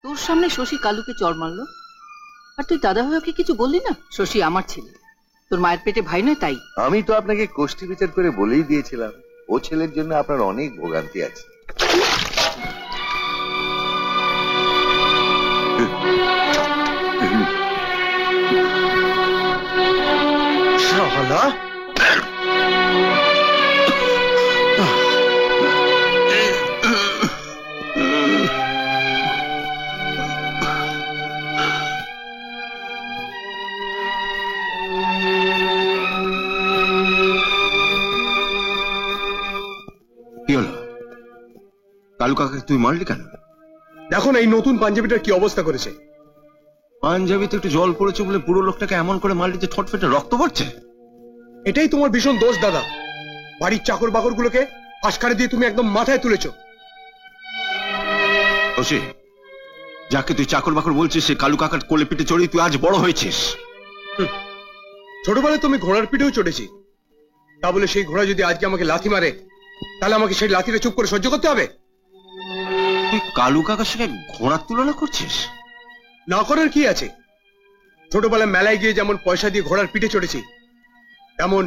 তোর সামনে শশী কালুকে চড় মারলো, আর তুই দাদা ভাই ওকে কিছু বললি না? শশী আমার ছেলে, তোর মায়ের পেটে ভাই নয় তাই। আমি তো আপনাকে কোষ্ঠী বিচার করে বলেই দিয়েছিলাম ও ছেলের জন্য আপনার অনেক ভোগান্তি আছে। শালা কি হলো? কালু কাকাকে তুই মারলি কেন? দেখো না এই নতুন পাঞ্জাবিটার কি অবস্থা করেছে। পাঞ্জাবিতে একটু জল পড়েছে বলে পুরো লোকটাকে এমন করে মারলি যে ঠোঁট ফেটে রক্ত পড়ছে। এটাই তোমার ভীষণ দোষ দাদা। বাড়ির চাকর বাকর গুলোকে আশকারে দিয়ে তুমি একদম মাথায় তুলেছ। ওসে যাকে তুই চাকর বাকর বলছিস সে কালু কাকার কোলে পিঠে চড়ি তুই আজ বড় হয়েছিস। ছোটবেলায় তুমি ঘোড়ার পিঠেও চড়েছি, তা বলে সেই ঘোড়া যদি আজকে আমাকে লাথি মারে তাহলে আমাকে সেই লাথিটা চুপ করে সহ্য করতে হবে? তুই কালু কাকার সঙ্গে ঘোড়ার তুলনা করছিস? না করার কি আছে? ছোটবেলায় মেলায় গিয়ে যেমন পয়সা দিয়ে ঘোড়ার পিঠে চড়েছি, তেমন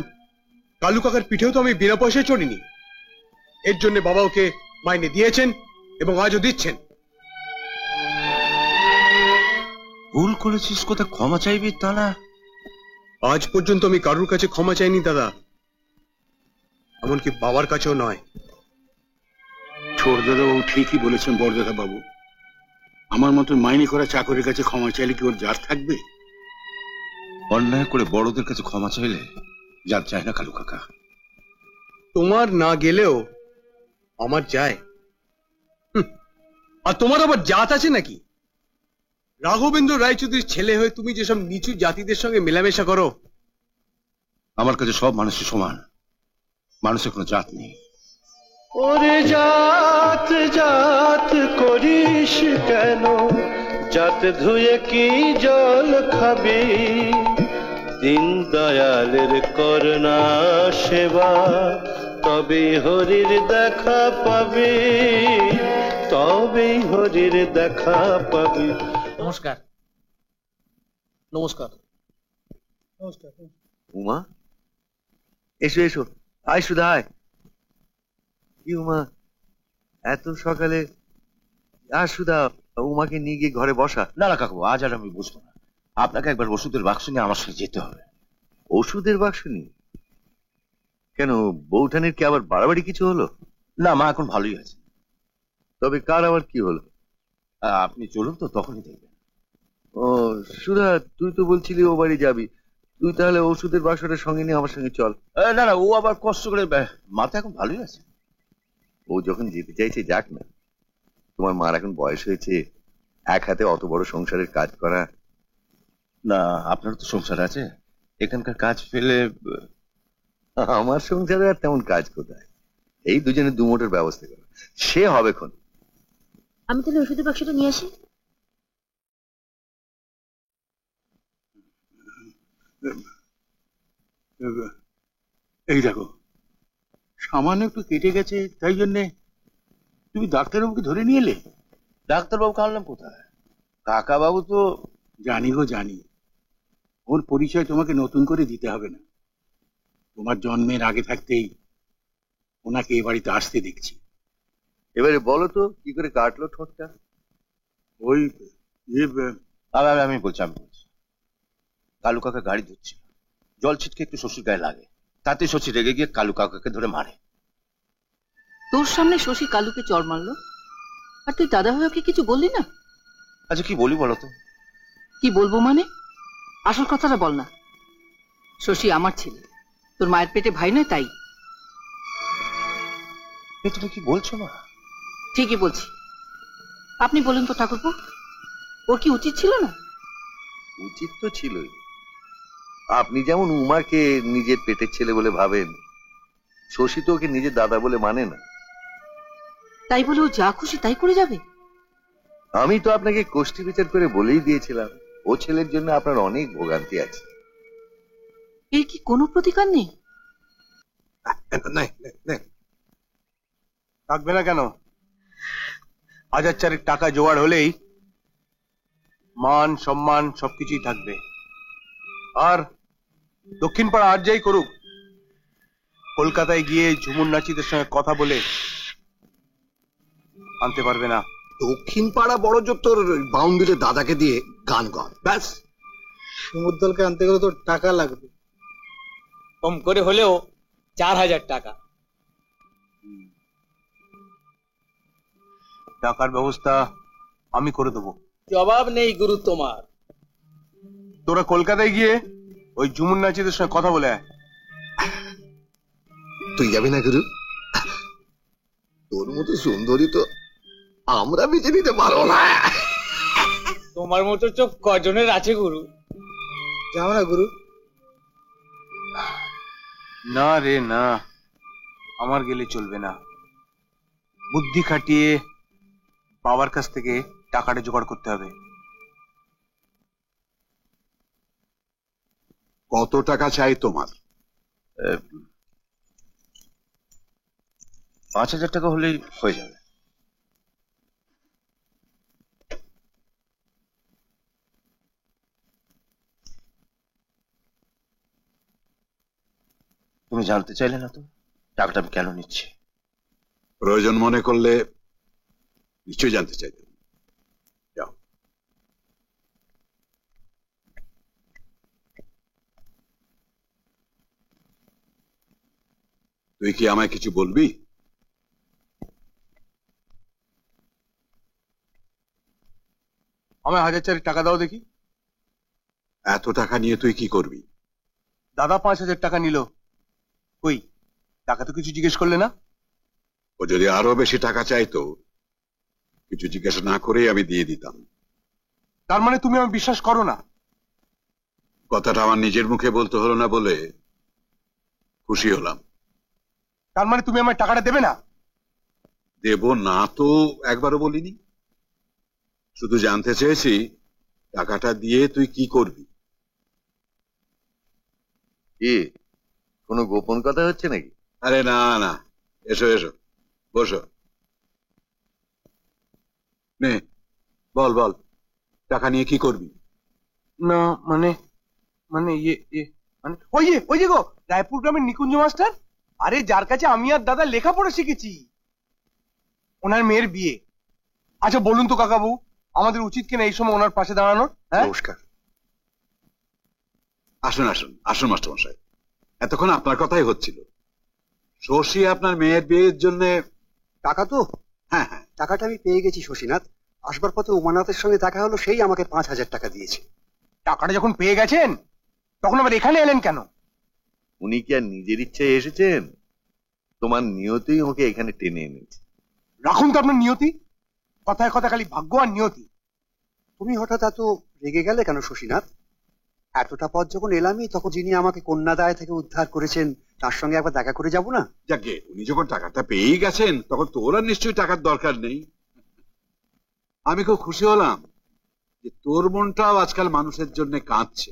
কালু কাকার পিঠেও তো আমি বিনা পয়সায় চড়িনি। এর জন্য বাবা ওকে মাইনে দিয়েছেন এবং আজও দিচ্ছেন। ভুল করেছিস কোথায় ক্ষমা চাইবি তা না? আজ পর্যন্ত আমি কারুর কাছে ক্ষমা চাইনি দাদা, এমনকি বাবার কাছেও নয়। ছোটদাদা ও ঠিকই বলেছেন বড়দাদা বাবু। আমার মতন মাইনে করা চাকরের কাছে ক্ষমা চাইলে কি ওর জাত থাকবে? অন্যায় করে বড়দের কাছে ক্ষমা চাইলে যার চায় না কালু কাকা। তোমার না গেলেও আমার যায়। আর তোমার আবার জাত আছে নাকি? রাঘবেন্দ্র রায়চৌধুরীর ছেলে হয়ে তুমি যেসব নিচু জাতিদের সঙ্গে মেলামেশা করো। আমার কাছে সব মানুষই সমান, মানুষের কোনো জাত নেই। ওরে জাত জাত করিস কেন, জাত ধুয়ে কি জল খাবি? দিন দয়ালের করুণা সেবা, তবে হরির দেখা পাবি, তবে হরির দেখা পাবি। নমস্কার। নমস্কার। নমস্কার। উমা এসো এসো, আয় সুধা আয়। কি উমা এত সকালে? আর সুধা উমাকে নিয়ে গিয়ে ঘরে বসা। না না কাকু, আজ আর আমি বুঝবো না। আপনাকে একবার ওষুধের বাক্স নিয়ে আমার সাথে যেতে হবে। ওষুধের বাক্স নিয়ে? কেন, বৌঠানের কি আবার বাড়াবাড়ি কিছু হলো? না, মা এখন ভালোই আছে। তবে কার আবার কি হলো? আপনি চলুন তো, তখনই দেখবেন। ও সুধা, তুই তো বলছিলি ও বাড়ি যাবি, তুই তাহলে ওষুধের বাক্সটা সঙ্গে নিয়ে আমার সঙ্গে চল। না না, ও আবার কষ্ট করে, মাথা এখন ভালোই আছে। ও যখন যেতে চাইছে যাক না। তোমার মার এখন বয়স হয়েছে, এক হাতে অত বড় সংসারের কাজ করা। না, আপনার তো সংসার আছে, এখানকার কাজ ফেলে। আমার সংসারে আর তেমন কাজ কোথায়? এই দুজনে দুমোটের ব্যবস্থা করো, সে হবে খন। আমি তাহলে ওষুধের বাক্সটা নিয়ে আসি। এই দেখো, সামান্য একটু কেটে গেছে, তাই জন্যে তুমি ডাক্তারবাবুকে ধরে নিয়ে এলে? ডাক্তারবাবুকে আনলাম কোথায়? কাকা বাবু তো। জানি গো জানি, ওর পরিচয় তোমাকে নতুন করে দিতে হবে না। তোমার জন্মের আগে থাকতেই ওনাকে এ বাড়িতে আসতে দেখছি। এবারে বলো তো কি করে কাটলো ঠোঁটটা? ওই আমি বলছি কালু কাকা গাড়ি ধুচ্ছিল, জল ছিটকে একটু শশীর গায়ে লাগে, তাতে শশী রেগে গিয়ে কালু কাকাকে ধরে মারে। তোর সামনে শশী কালুকে চড় মারলো, আর তুই দাদা ভাই ওকে কিছু বললি না? আচ্ছা কি বলি বলো তো? কি বলবো মানে? আসল কথাটা বল না। শশী আমার ছেলে, তোর মায়ের পেটে ভাই নয় তাই। তুমি কি বলছো মা? ঠিকই বলছি। আপনি বলুন তো ঠাকুরপো, ওর কি উচিত ছিল না? উচিত তো ছিলই। আপনি যেমন উমাকে নিজের পেটের ছেলে বলে ভাবেন, শশী তো ওকে নিজের দাদা বলে মানে না। তাই বলে ও যা খুশি তাই করে যাবে? আমি তো আপনাকে কোষ্ঠী বিচার করে বলেই দিয়েছিলাম ও ছেলের জন্য আপনার অনেক ভোগান্তি আছে। এর কি কোনো প্রতিকার নেই? থাকবে না কেন? 1000 টাকা জোগাড় হলেই মান সম্মান সবকিছুই থাকবে। আর দক্ষিণ পাড়া আর যাই করুক, কলকাতায় গিয়ে ঝুমুর নাচিদের সঙ্গে কথা বলে আনতে পারবে না। দক্ষিণ পাড়া বড় জোর তোর বাউন্ডুলে দাদাকে দিয়ে গান গান, ব্যাস। সমুদ্রকে আনতে গেলে তো টাকা লাগবে, কম করে হলেও 4000 টাকা। টাকার ব্যবস্থা আমি করে দেবো। জবাব নেই গুরু তোমার। তোরা কলকাতায় গিয়ে ওই ঝুমুর নাচিদের সঙ্গে কথা বলে আয়। তুই যাবি না গুরু? তোর মতো সুন্দরী তো আমরা বেঁচে নিতে পারবো না। তোমার মতো চোখ কজনের আছে গুরু? যাও না গুরু। না রে না, আমার গেলে চলবে না। বুদ্ধি খাটিয়ে বাবার কাছ থেকে টাকাটা জোগাড় করতে হবে। কত টাকা চাই তোমার? 5000 টাকা হলেই হয়ে যাবে। তুমি জানতে চাইলে না তো টাকাটা আমি কেন নিচ্ছি? প্রয়োজন মনে করলে নিশ্চয়ই জানতে চাইতেন। যাও। তুই কি আমায় কিছু বলবি? আমায় 1000 টাকা দাও দেখি। এত টাকা নিয়ে তুই কি করবি? দাদা 5000 টাকা নিল, ওই টাকা তো কিছু জিজ্ঞেস করলে না। ও যদি আরো বেশি টাকা চাইতো, কিছু জিজ্ঞাসা না করেই আমি দিয়ে দিতাম। তার মানে তুমি আমি বিশ্বাস করো না? কথাটা আমার নিজের মুখে বলতে হলো না বলে খুশি হলাম। তার মানে তুমি আমার টাকাটা দেবে না? দেব না তো একবারও বলিনি, শুধু জানতে চেয়েছি টাকাটা দিয়ে তুই কি করবি। কি কোনো গোপন কথা হচ্ছে নাকি? আরে না না, এসো এসো, বসো। নে বল বল, টাকা নিয়ে কি করবি? না মানে মানে মানে ওই যে গো, রায়পুর গ্রামের নিকুঞ্জ মাস্টার, আরে যার কাছে আমি আর দাদা লেখাপড়া শিখেছি, ওনার মেয়ের বিয়ে। আচ্ছা বলুন তো কাকাবু, আমাদের উচিত কিনা এই সময় ওনার পাশে দাঁড়ানোর? হ্যাঁ নমস্কার। আসুন আসুন আসুন মাস্টারমশাই, এতক্ষণ আপনার কথাই হচ্ছিল। শশী আপনার মেয়ের বিয়ের জন্য টাকা তো? হ্যাঁ হ্যাঁ, টাকাটা আমি পেয়ে গেছি শশীনাথ। আসবার পথে উমানাথের সঙ্গে দেখা হলো, সেই আমাকে 5000 টাকা দিয়েছে। টাকাটা যখন পেয়ে গেছেন তখন আবার এখানে এলেন কেন? উনি কি আর নিজের ইচ্ছায় এসেছেন? তোমার নিয়তেই ওকে এখানে টেনে এনেছে। রাখুন তো আপনার নিয়তি, কথায় কথা খালি ভাগ্য আর নিয়তি। তুমি হঠাৎ এত রেগে গেলে কেন শশীনাথ? এতটা পথ যখন এলামই, তখন যিনি আমাকে কন্যাদায় থেকে উদ্ধার করেছেন তার সঙ্গে একবার দেখা করে যাব না? যাকে উনি যখন টাকাটা পেয়েই গেছেন তখন তোর আর নিশ্চয়ই টাকার দরকার নেই। আমি খুব খুশি হলাম যে তোর মনটাও আজকাল মানুষের জন্য কাঁদছে।